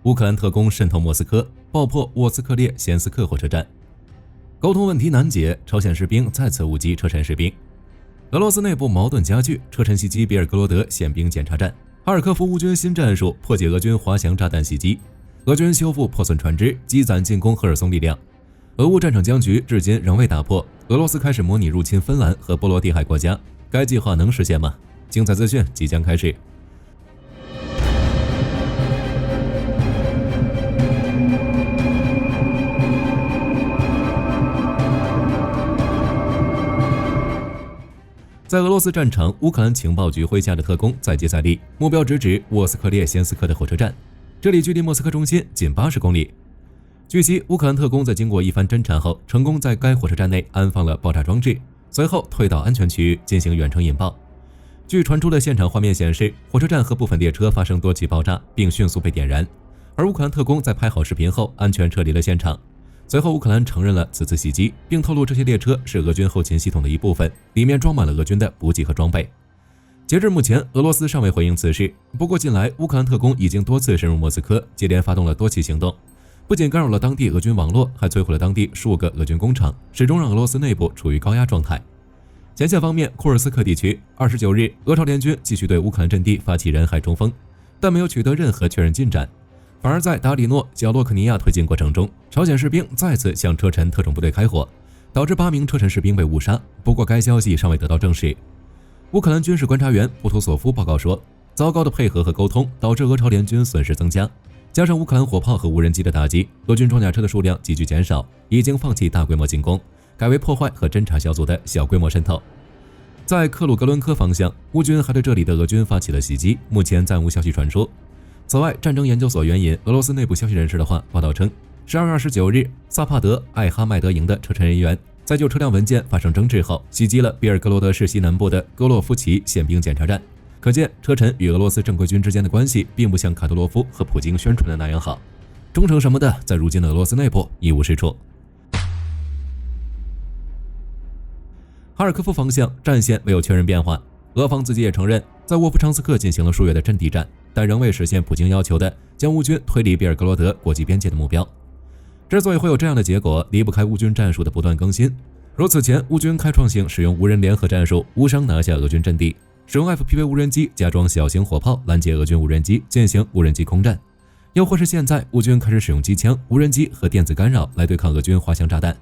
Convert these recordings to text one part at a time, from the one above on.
乌克兰特工渗透莫斯科，爆破沃斯克列先斯克火车站。沟通问题难解，朝鲜士兵再次误击车臣士兵。俄罗斯内部矛盾加剧，车臣袭击别尔格罗德宪兵检查站。哈尔科夫乌军新战术破解俄军滑翔炸弹袭击，俄军修复破损船只，积攒进攻赫尔松力量。俄乌战场僵局至今仍未打破，俄罗斯开始模拟入侵芬兰和波罗的海国家，该计划能实现吗？精彩资讯即将开始。在俄罗斯战场，乌克兰情报局麾下的特工再接再厉，目标直指沃斯克列先斯克的火车站，这里距离莫斯科中心仅80公里。据悉，乌克兰特工在经过一番侦查后，成功在该火车站内安放了爆炸装置，随后退到安全区域进行远程引爆。据传出的现场画面显示，火车站和部分列车发生多起爆炸，并迅速被点燃。而乌克兰特工在拍好视频后，安全撤离了现场。随后，乌克兰承认了此次袭击，并透露这些列车是俄军后勤系统的一部分，里面装满了俄军的补给和装备。截至目前，俄罗斯尚未回应此事。不过，近来乌克兰特工已经多次深入莫斯科，接连发动了多起行动，不仅干扰了当地俄军网络，还摧毁了当地数个俄军工厂，始终让俄罗斯内部处于高压状态。前线方面，库尔斯克地区29日，俄朝联军继续对乌克兰阵地发起人海冲锋，但没有取得任何确认进展。反而在达里诺角洛克尼亚推进过程中，朝鲜士兵再次向车臣特种部队开火，导致8名车臣士兵被误杀。不过该消息尚未得到证实。乌克兰军事观察员布图索夫报告说，糟糕的配合和沟通导致俄朝联军损失增加，加上乌克兰火炮和无人机的打击，俄军装甲车的数量急剧减少，已经放弃大规模进攻，改为破坏和侦察小组的小规模渗透。在克鲁格伦科方向，乌军还对这里的俄军发起了袭击，目前暂无消息传出。此外，战争研究所援引俄罗斯内部消息人士的话报道称，12月29日，萨帕德艾哈迈德营的车臣人员在就车辆文件发生争执后，袭击了别尔格罗德市西南部的戈洛夫奇宪兵检查站。可见，车臣与俄罗斯正规军之间的关系并不像卡德罗夫和普京宣传的那样好，忠诚什么的，在如今的俄罗斯内部一无是处。哈尔科夫方向战线没有确认变化，俄方自己也承认，在沃夫昌斯克进行了数月的阵地战，但仍未实现普京要求的将乌军推离别尔格罗德国际边界的目标。之所以会有这样的结果，离不开乌军战术的不断更新。如此前，乌军开创性使用无人联合战术，无伤拿下俄军阵地，使用 FPV 无人机加装小型火炮拦截俄军无人机，进行无人机空战；又或是现在乌军开始使用机枪、无人机和电子干扰来对抗俄军滑翔炸弹。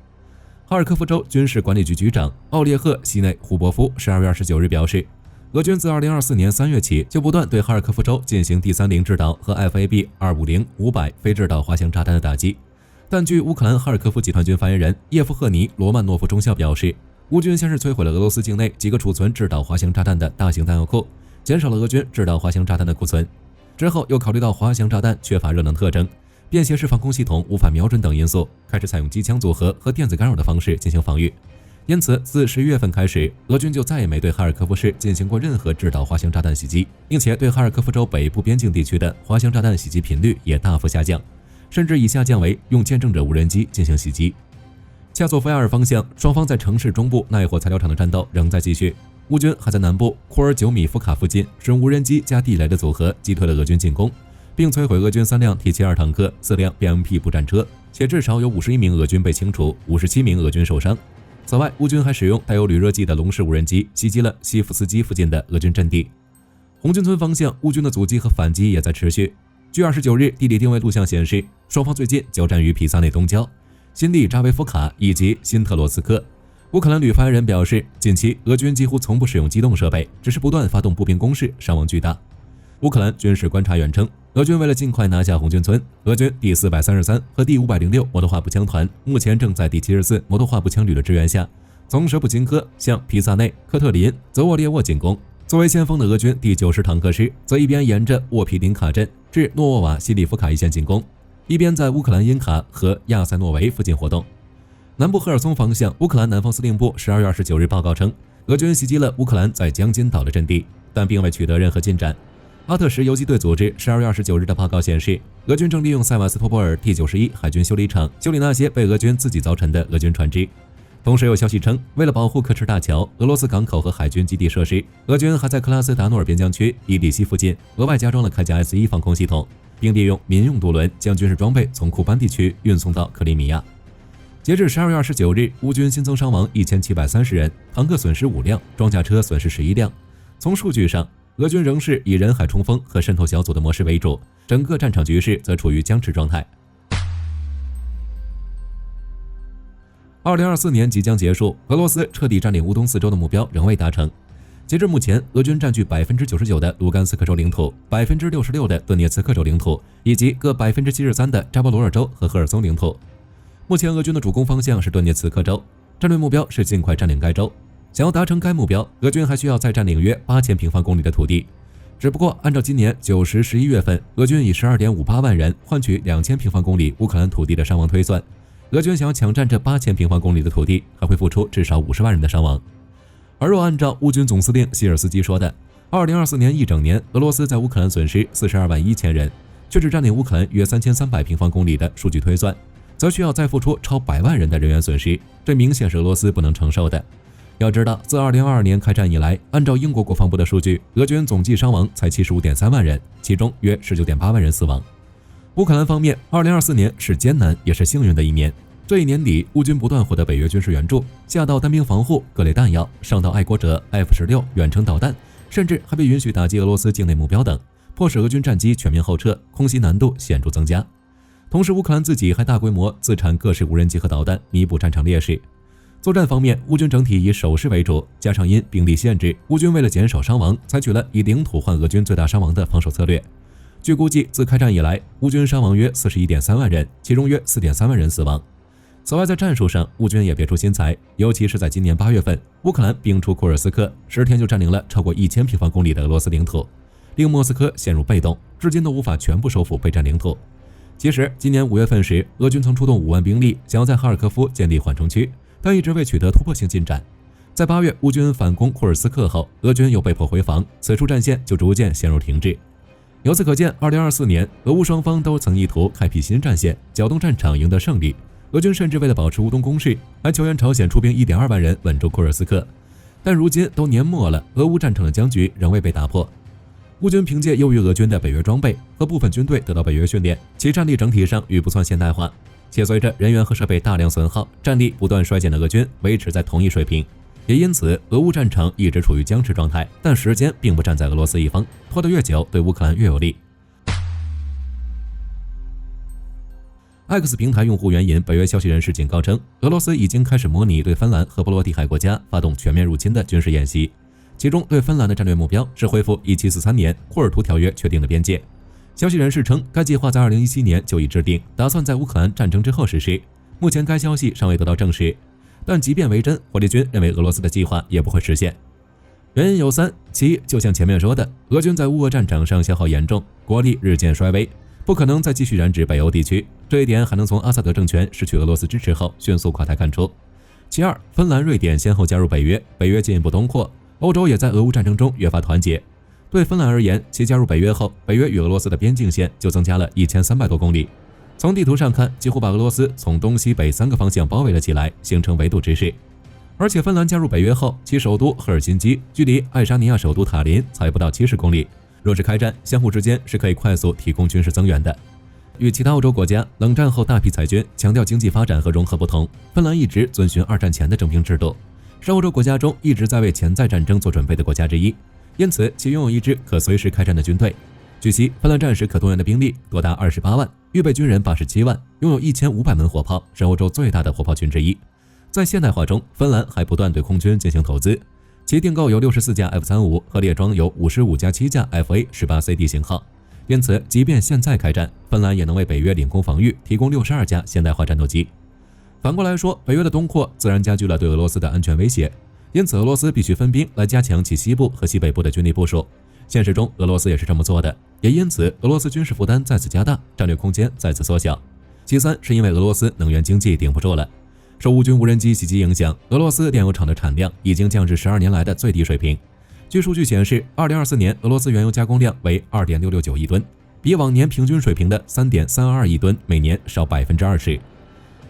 哈尔科夫州军事管理局局长奥列赫·西内胡伯夫12月29日表示，俄军自2024年3月起就不断对哈尔科夫州进行第30制导和 FAB-250-500非制导滑翔炸弹的打击。但据乌克兰哈尔科夫集团军发言人叶夫赫尼·罗曼诺夫中校表示，乌军先是摧毁了俄罗斯境内几个储存制导滑翔炸弹的大型弹药库，减少了俄军制导滑翔炸弹的库存。之后又考虑到滑翔炸弹缺乏热能特征，便携式防空系统无法瞄准等因素，开始采用机枪组合和电子干扰的方式进行防御。因此，自11月份开始，俄军就再也没对哈尔科夫市进行过任何制导滑翔炸弹袭击，并且对哈尔科夫州北部边境地区的滑翔炸弹袭击频率也大幅下降，甚至已下降为用见证者无人机进行袭击。恰索夫亚尔方向，双方在城市中部耐火材料厂的战斗仍在继续。乌军还在南部库尔久米夫卡附近使用无人机加地雷的组合击退了俄军进攻，并摧毁俄军3辆 T72 坦克、4辆 BMP 步战车，且至少有51名俄军被清除，57名俄军受伤。此外，乌军还使用带有铝热剂的龙式无人机袭击了西夫斯基附近的俄军阵地。红军村方向，乌军的阻击和反击也在持续。据29日地理定位录像显示，双方最近交战于皮萨内东郊、辛利扎维夫卡以及辛特罗斯克。乌克兰旅发言人表示，近期俄军几乎从不使用机动设备，只是不断发动步兵攻势，伤亡巨大。乌克兰军事观察员称，俄军为了尽快拿下红军村，俄军第433和第506摩托化步枪团目前正在第74摩托化步枪旅的支援下，从舍普琴科向皮萨内、科特林、泽沃列沃进攻。作为先锋的俄军第90坦克师则一边沿着沃皮林卡镇至诺沃瓦西里夫卡一线进攻，一边在乌克兰因卡和亚塞诺维附近活动。南部赫尔松方向，乌克兰南方司令部12月29日报告称，俄军袭击了乌克兰在江津岛的阵地，但并未取得任何进展。阿特什游击队组织12月29日的报告显示，俄军正利用塞瓦斯托波尔第91海军修理厂修理那些被俄军自己造沉的俄军船只。同时有消息称，为了保护科赤大桥、俄罗斯港口和海军基地设施，俄军还在克拉斯达诺尔边疆区伊里西附近额外加装了铠甲 S1 防空系统，并利用民用渡轮将军事装备从库班地区运送到克里米亚。截至12月29日，乌军新增伤亡1730人，坦克损失5辆，装甲车损失11辆。从数据上，俄军仍是以人海冲锋和渗透小组的模式为主，整个战场局势则处于僵持状态。2024年即将结束，俄罗斯彻底占领乌东4州的目标仍未达成。截至目前，俄军占据99%的卢甘斯克州领土，66%的顿涅茨克州领土，以及各73%的扎波罗热州和赫尔松领土。目前，俄军的主攻方向是顿涅茨克州，战略目标是尽快占领该州。想要达成该目标，俄军还需要再占领约8000平方公里的土地。只不过，按照今年9、10、11月份俄军以12.58万人换取2000平方公里乌克兰土地的伤亡推算，俄军想要抢占这8000平方公里的土地，还会付出至少50万人的伤亡。而若按照乌军总司令希尔斯基说的，2024年一整年，俄罗斯在乌克兰损失42万1000人，却只占领乌克兰约3300平方公里的数据推算，则需要再付出超100万人的人员损失，这明显是俄罗斯不能承受的。要知道，自2022年开战以来，按照英国国防部的数据，俄军总计伤亡才75.3万人，其中约19.8万人死亡。乌克兰方面，2024年是艰难也是幸运的一年。这一年底，乌军不断获得北约军事援助，下到单兵防护、各类弹药，上到爱国者、F-16远程导弹，甚至还被允许打击俄罗斯境内目标等，迫使俄军战机全面后撤，空袭难度显著增加。同时，乌克兰自己还大规模自产各式无人机和导弹，弥补战场劣势。作战方面，乌军整体以守势为主，加上因兵力限制，乌军为了减少伤亡，采取了以领土换俄军最大伤亡的防守策略。据估计，自开战以来，乌军伤亡约41.3万人，其中约4.3万人死亡。此外，在战术上，乌军也别出心裁，尤其是在今年8月份，乌克兰兵出库尔斯克，10天就占领了超过1000平方公里的俄罗斯领土，令莫斯科陷入被动，至今都无法全部收复被占领土。其实，今年5月份时，俄军曾出动5万兵力，想要在哈尔科夫建立缓冲区，但一直未取得突破性进展。在8月乌军反攻库尔斯克后，俄军又被迫回防，此处战线就逐渐陷入停滞。由此可见，2024年俄乌双方都曾意图开辟新战线，搅动战场，赢得胜利。俄军甚至为了保持乌东攻势，还求援朝鲜出兵1.2万人稳住库尔斯克。但如今都年末了，俄乌战场的僵局仍未被打破。乌军凭借优于俄军的北约装备和部分军队得到北约训练，其战力整体上与不算现代化，且随着人员和设备大量损耗，战力不断衰减的俄军维持在同一水平。也因此，俄乌战场一直处于僵持状态，但时间并不站在俄罗斯一方，拖得越久，对乌克兰越有利。X 平台用户援引北约消息人士警告称，俄罗斯已经开始模拟对芬兰和波罗的海国家发动全面入侵的军事演习，其中对芬兰的战略目标是恢复1743年库尔图条约确定的边界。消息人士称，该计划在2017年就已制定，打算在乌克兰战争之后实施。目前该消息尚未得到证实，但即便为真，火力军认为俄罗斯的计划也不会实现。原因有3，其一，就像前面说的，俄军在乌俄战场上消耗严重，国力日渐衰微，不可能再继续染指北欧地区，这一点还能从阿萨德政权失去俄罗斯支持后迅速垮台看出。其二，芬兰、瑞典先后加入北约，北约进一步东扩，欧洲也在俄乌战争中越发团结。对芬兰而言，其加入北约后，北约与俄罗斯的边境线就增加了1300多公里。从地图上看，几乎把俄罗斯从东西北3个方向包围了起来，形成围堵之势。而且芬兰加入北约后，其首都赫尔辛基距离爱沙尼亚首都塔林才不到70公里。若是开战，相互之间是可以快速提供军事增援的。与其他欧洲国家冷战后大批裁军、强调经济发展和融合不同，芬兰一直遵循2战前的征兵制度，是欧洲国家中一直在为潜在战争做准备的国家之一，因此其拥有一支可随时开战的军队。据悉，芬兰战时可动员的兵力多达28万，预备军人87万，拥有1500门火炮，是欧洲最大的火炮群之一。在现代化中，芬兰还不断对空军进行投资，其订购有64架 F-35和列装有55+7架 FA-18CD 型号。因此，即便现在开战，芬兰也能为北约领空防御提供62架现代化战斗机。反过来说，北约的东扩自然加剧了对俄罗斯的安全威胁，因此俄罗斯必须分兵来加强其西部和西北部的军力部署。现实中，俄罗斯也是这么做的，也因此俄罗斯军事负担再次加大，战略空间再次缩小。其三是因为俄罗斯能源经济顶不住了。受乌军无人机袭击影响，俄罗斯炼油厂的产量已经降至12年来的最低水平。据数据显示，2024年俄罗斯原油加工量为 2.669 亿吨，比往年平均水平的 3.32 亿吨每年少 20%。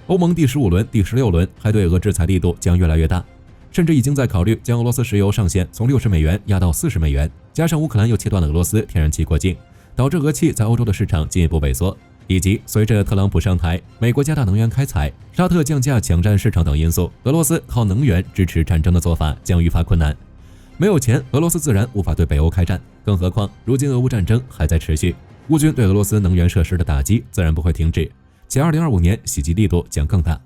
欧盟第15轮、第16轮还对俄制裁力度将越来越大，甚至已经在考虑将俄罗斯石油上限从$60压到$40，加上乌克兰又切断了俄罗斯天然气过境，导致俄气在欧洲的市场进一步萎缩，以及随着特朗普上台，美国加大能源开采、沙特降价抢占市场等因素，俄罗斯靠能源支持战争的做法将愈发困难。没有钱，俄罗斯自然无法对北欧开战，更何况如今俄乌战争还在持续，乌军对俄罗斯能源设施的打击自然不会停止，且2025年袭击力度将更大。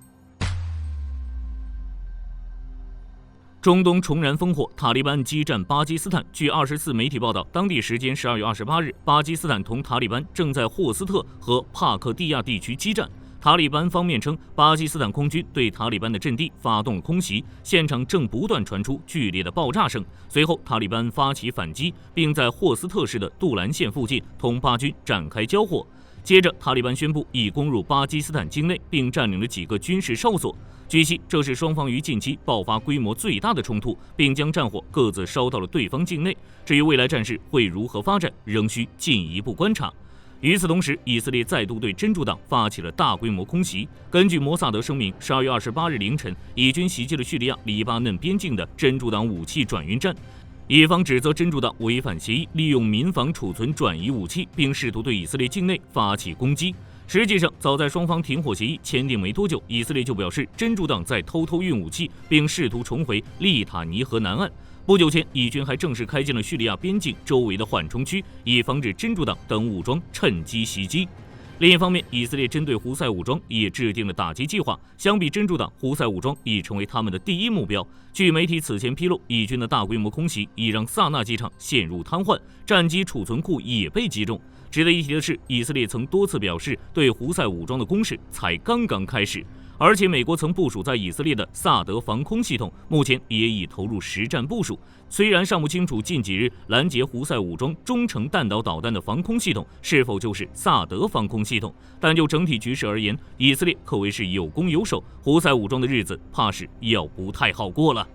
中东重燃烽火，塔利班激战巴基斯坦。据24媒体报道，当地时间12月28日，巴基斯坦同塔利班正在霍斯特和帕克蒂亚地区激战。塔利班方面称，巴基斯坦空军对塔利班的阵地发动了空袭，现场正不断传出剧烈的爆炸声。随后，塔利班发起反击，并在霍斯特市的杜兰县附近同巴军展开交火。接着，塔利班宣布已攻入巴基斯坦境内，并占领了几个军事哨所。据悉，这是双方于近期爆发规模最大的冲突，并将战火各自烧到了对方境内。至于未来战事会如何发展，仍需进一步观察。与此同时，以色列再度对真主党发起了大规模空袭。根据摩萨德声明，12月28日凌晨，以军袭击了叙利亚黎巴嫩边境的真主党武器转运站。以方指责真主党违反协议，利用民房储存转移武器，并试图对以色列境内发起攻击。实际上，早在双方停火协议签订没多久，以色列就表示真主党在偷偷运武器，并试图重回利塔尼河南岸。不久前，以军还正式开进了叙利亚边境周围的缓冲区，以防止真主党等武装趁机袭击。另一方面，以色列针对胡塞武装也制定了打击计划。相比真主党，胡塞武装已成为他们的第一目标。据媒体此前披露，以军的大规模空袭已让萨那机场陷入瘫痪，战机储存库也被击中。值得一提的是，以色列曾多次表示，对胡塞武装的攻势才刚刚开始。而且，美国曾部署在以色列的萨德防空系统，目前也已投入实战部署。虽然尚不清楚近几日拦截胡塞武装中程弹道导弹的防空系统是否就是萨德防空系统，但就整体局势而言，以色列可谓是有攻有守，胡塞武装的日子怕是要不太好过了。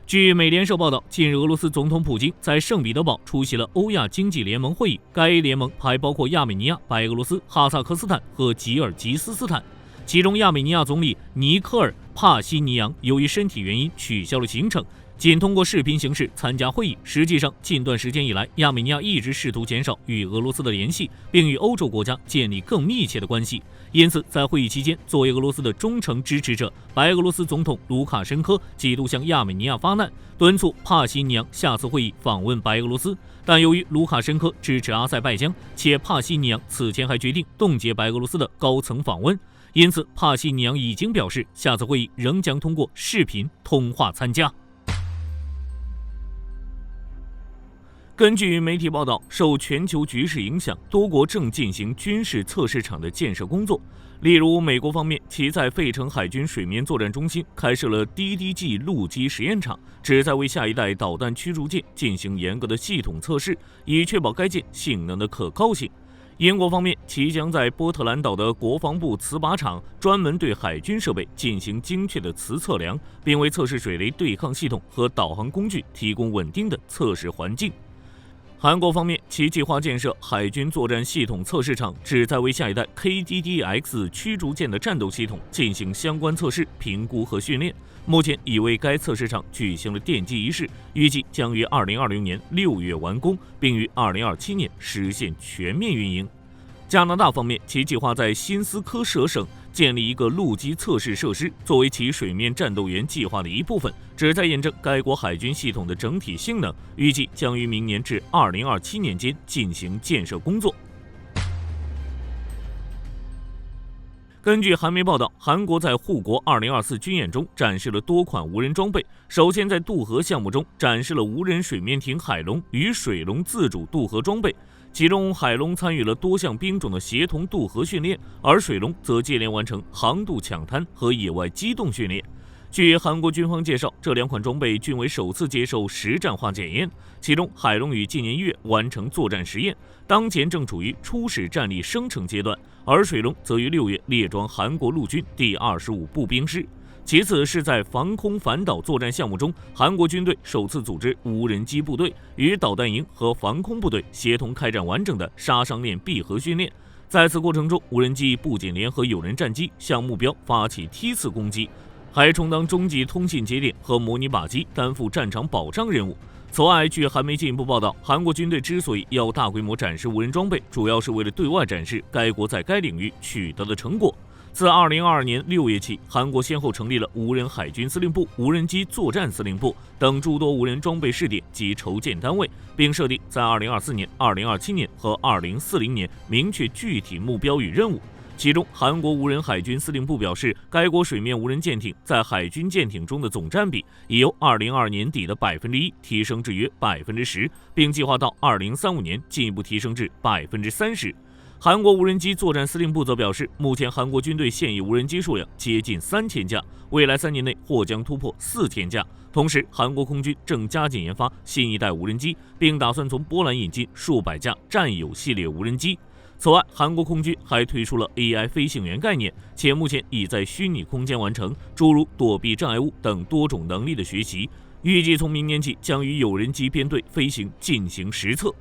据美联社报道，近日俄罗斯总统普京在圣彼得堡出席了欧亚经济联盟会议，该联盟还包括亚美尼亚、白俄罗斯、哈萨克斯坦和吉尔吉斯斯坦。其中，亚美尼亚总理尼科尔·帕西尼扬由于身体原因取消了行程，仅通过视频形式参加会议。实际上，近段时间以来，亚美尼亚一直试图减少与俄罗斯的联系，并与欧洲国家建立更密切的关系。因此，在会议期间，作为俄罗斯的忠诚支持者，白俄罗斯总统卢卡申科几度向亚美尼亚发难，敦促帕西尼扬下次会议访问白俄罗斯。但由于卢卡申科支持阿塞拜疆，且帕西尼扬此前还决定冻结白俄罗斯的高层访问，因此帕西尼扬已经表示，下次会议仍将通过视频通话参加。根据媒体报道，受全球局势影响，多国正进行军事测试场的建设工作。例如，美国方面，其在费城海军水面作战中心开设了 DDG 陆基实验场，旨在为下一代导弹驱逐舰进行严格的系统测试，以确保该舰性能的可靠性。英国方面，其将在波特兰岛的国防部磁靶场专门对海军设备进行精确的磁测量，并为测试水雷对抗系统和导航工具提供稳定的测试环境。韩国方面，其计划建设海军作战系统测试场，旨在为下一代 KDDX 驱逐舰的战斗系统进行相关测试、评估和训练。目前已为该测试场举行了奠基仪式，预计将于2020年6月完工，并于2027年实现全面运营。加拿大方面，其计划在新斯科舍省建立一个陆基测试设施，作为其水面战斗员计划的一部分，旨在验证该国海军系统的整体性能，预计将于明年至2027年间进行建设工作。根据韩媒报道，韩国在护国2024军演中展示了多款无人装备。首先，在渡河项目中展示了无人水面艇海龙与水龙自主渡河装备，其中海龙参与了多项兵种的协同渡河训练，而水龙则接连完成航渡抢滩和野外机动训练。据韩国军方介绍，这两款装备均为首次接受实战化检验，其中海龙于今年1月完成作战实验，当前正处于初始战力生成阶段，而水龙则于6月列装韩国陆军第25步兵师。其次是在防空反导作战项目中，韩国军队首次组织无人机部队与导弹营和防空部队协同开展完整的杀伤链闭合训练。在此过程中，无人机不仅联合有人战机向目标发起梯次攻击，还充当中继通信节点和模拟靶机，担负战场保障任务。此外，据韩媒进一步报道，韩国军队之所以要大规模展示无人装备，主要是为了对外展示该国在该领域取得的成果。自2022年6月起，韩国先后成立了无人海军司令部、无人机作战司令部等诸多无人装备试点及筹建单位，并设定在2024年、2027年和2040年明确具体目标与任务。其中，韩国无人海军司令部表示，该国水面无人舰艇在海军舰艇中的总占比已由2022年底的1%提升至约10%，并计划到2035年进一步提升至30%。韩国无人机作战司令部则表示，目前韩国军队现役无人机数量接近3000架，未来3年内或将突破4000架。同时，韩国空军正加紧研发新一代无人机，并打算从波兰引进数百架战友系列无人机。此外，韩国空军还推出了 AI 飞行员概念，且目前已在虚拟空间完成诸如躲避障碍物等多种能力的学习，预计从明年起将与有人机编队飞行进行实测。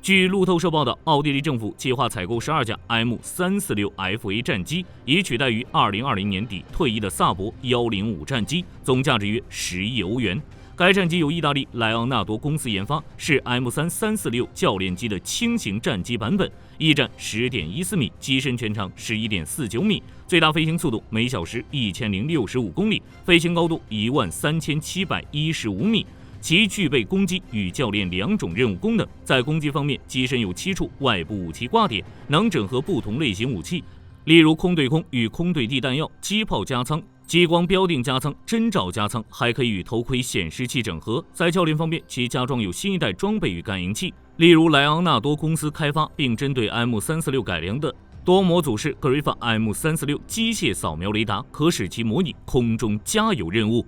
据路透社报道，奥地利政府计划采购12架 M346FA 战机，以取代于2020年底退役的萨博105战机，总价值约10亿欧元。该战机由意大利莱昂纳多公司研发，是 M3346教练机的轻型战机版本，翼展 10.14 米，机身全长 11.49 米，最大飞行速度每小时1065公里，飞行高度13715米。其具备攻击与教练2种任务功能。在攻击方面，机身有7处外部武器挂点，能整合不同类型武器，例如空对空与空对地弹药、机炮加仓、激光标定加仓、侦照加仓，还可以与头盔显示器整合。在教练方面，其加装有新一代装备与感应器，例如莱昂纳多公司开发并针对 M346改良的多模组式 Grifa M346机械扫描雷达，可使其模拟空中加油任务。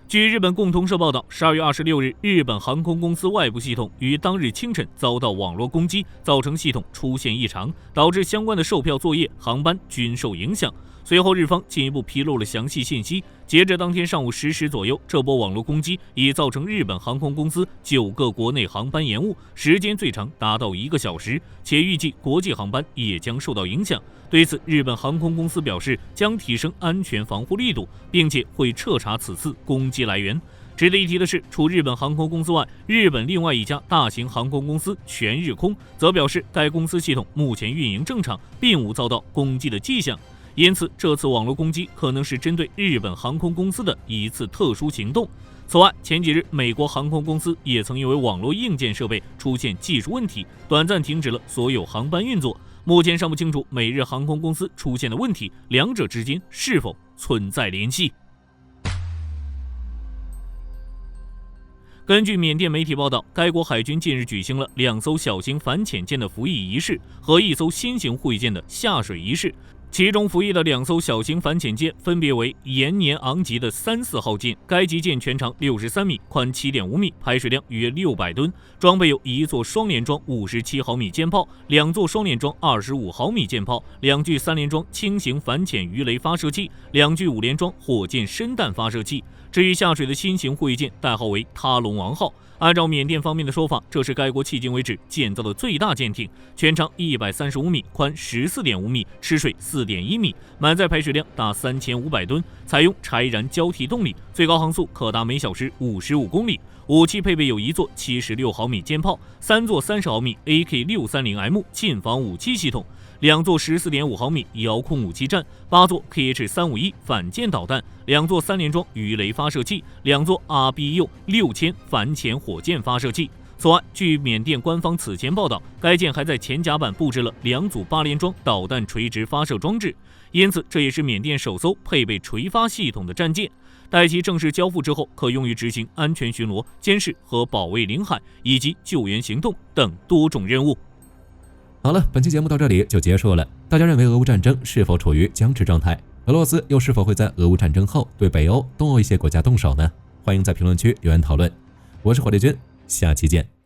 据日本共同社报道，12月26日，日本航空公司外部系统于当日清晨遭到网络攻击，造成系统出现异常，导致相关的售票作业、航班均受影响。随后，日方进一步披露了详细信息。截至当天上午10时左右，这波网络攻击已造成日本航空公司9个国内航班延误，时间最长达到1个小时，且预计国际航班也将受到影响。对此，日本航空公司表示将提升安全防护力度，并且会彻查此次攻击来源。值得一提的是，除日本航空公司外，日本另外一家大型航空公司全日空则表示，该公司系统目前运营正常，并无遭到攻击的迹象。因此，这次网络攻击可能是针对日本航空公司的一次特殊行动。此外，前几日美国航空公司也曾因为网络硬件设备出现技术问题，短暂停止了所有航班运作。目前尚不清楚美日航空公司出现的问题，两者之间是否存在联系。根据缅甸媒体报道，该国海军近日举行了2艘小型反潜舰的服役仪式和1艘新型护卫舰的下水仪式。其中服役的2艘小型反潜舰分别为延年昂级的3-4号舰，该级舰全长63米，宽7.5米，排水量约600吨，装备有1座双联装57毫米舰炮、2座双联装25毫米舰炮、2具3联装轻型反潜鱼雷发射器、2具5联装火箭深弹发射器。至于下水的新型护卫舰，代号为他龙王号。按照缅甸方面的说法，这是该国迄今为止建造的最大舰艇，全长135米，宽14.5米，吃水4.1米，满载排水量达3500吨，采用柴燃交替动力，最高航速可达每小时55公里。武器配备有1座76毫米舰炮、3座30毫米 AK630M 近防武器系统、2座14.5毫米遥控武器站、8座 KH-351反舰导弹、2座3联装鱼雷发射器、2座 RBU-6000反潜火箭发射器。此外，据缅甸官方此前报道，该舰还在前甲板布置了2组8联装导弹垂直发射装置，因此这也是缅甸首艘配备垂发系统的战舰。待其正式交付之后，可用于执行安全巡逻、监视和保卫领海以及救援行动等多种任务。好了，本期节目到这里就结束了。大家认为俄乌战争是否处于僵持状态？俄罗斯又是否会在俄乌战争后对北欧、东欧一些国家动手呢？欢迎在评论区留言讨论。我是火力军，下期见。